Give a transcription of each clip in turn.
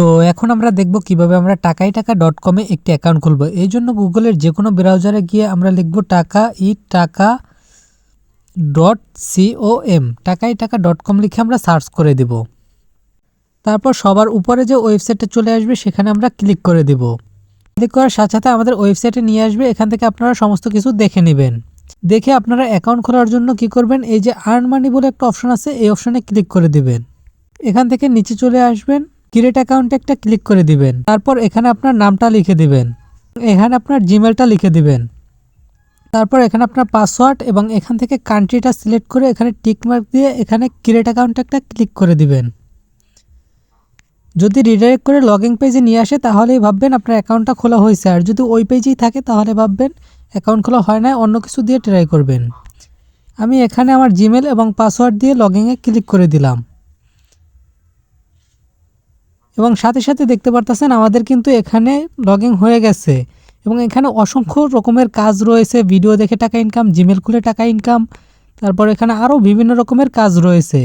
তো এখন আমরা দেখব কিভাবে আমরা টাকাইটাকা.com এ একটি অ্যাকাউন্ট খুলব। এই জন্য গুগলের যে কোনো ব্রাউজারে গিয়ে আমরা লিখব টাকা.com টাকাইটাকা.com লিখে আমরা সার্চ করে দেব। তারপর সবার উপরে যে ওয়েবসাইটটা চলে আসবে সেখানে আমরা ক্লিক করে দেব। ক্লিক করার সাথে সাথে আমাদের ওয়েবসাইটে নিয়ে আসবে। এখান থেকে আপনারা সমস্ত কিছু দেখে নেবেন। দেখে আপনারা অ্যাকাউন্ট খোলার জন্য কি করবেন, এই যে আর্ন মানি বলে একটা অপশন আছে, এই অপশনে ক্লিক করে দিবেন। এখান থেকে নিচে চলে আসবেন, ক্রিয়েট অ্যাকাউন্টে একটা ক্লিক করে দিবেন। তারপর এখানে আপনার নামটা লিখে দিবেন, এখানে আপনার জিমেলটা লিখে দিবেন। তারপর এখানে আপনার পাসওয়ার্ড এবং এখান থেকে কান্ট্রিটা সিলেক্ট করে এখানে টিক মার্ক দিয়ে এখানে ক্রিয়েট অ্যাকাউন্টে একটা ক্লিক করে দিবেন। যদি রিডাইরেক্ট করে লগইন পেজে নিয়ে আসে তাহলেই ভাববেন আপনার অ্যাকাউন্টটা খোলা হয়েছে, আর যদি ওই পেজেই থাকে তাহলে ভাববেন অ্যাকাউন্ট খোলা হয় না, অন্য কিছু দিয়ে ট্রাই করবেন। আমি এখানে আমার জিমেল এবং পাসওয়ার্ড দিয়ে লগইনে ক্লিক করে দিলাম এবং সাথে সাথে দেখতে পারতেছেন আমাদের কিন্তু এখানে লগইন হয়ে গেছে এবং এখানে অসংখ্য রকমের কাজ রয়েছে। ভিডিও দেখে টাকা ইনকাম, জিমেল খুলে টাকা ইনকাম, তারপর এখানে আরও বিভিন্ন রকমের কাজ রয়েছে।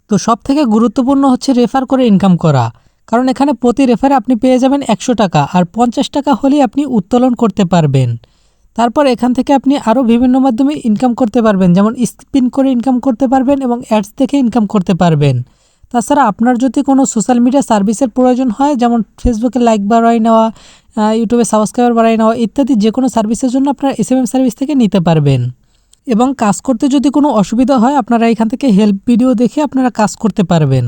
তো সবথেকে গুরুত্বপূর্ণ হচ্ছে রেফার করে ইনকাম করা, কারণ এখানে প্রতি রেফারে আপনি পেয়ে যাবেন 100 টাকা, আর 50 টাকা হলেই আপনি উত্তোলন করতে পারবেন। তারপর এখান থেকে আপনি আরও বিভিন্ন মাধ্যমে ইনকাম করতে পারবেন, যেমন স্পিন করে ইনকাম করতে পারবেন এবং অ্যাডস দেখে ইনকাম করতে পারবেন। তাছাড়া আপনার যদি কোনো সোশ্যাল মিডিয়া সার্ভিসের প্রয়োজন হয়, যেমন ফেসবুকে লাইক বাড়াই নেওয়া, ইউটিউবে সাবস্ক্রাইবার বাড়াই নেওয়া ইত্যাদি যে কোনো সার্ভিসের জন্য আপনারা এসএমএম সার্ভিস থেকে নিতে পারবেন। এবং কাজ করতে যদি কোনো অসুবিধা হয় আপনারা এখান থেকে হেল্প ভিডিও দেখে আপনারা কাজ করতে পারবেন।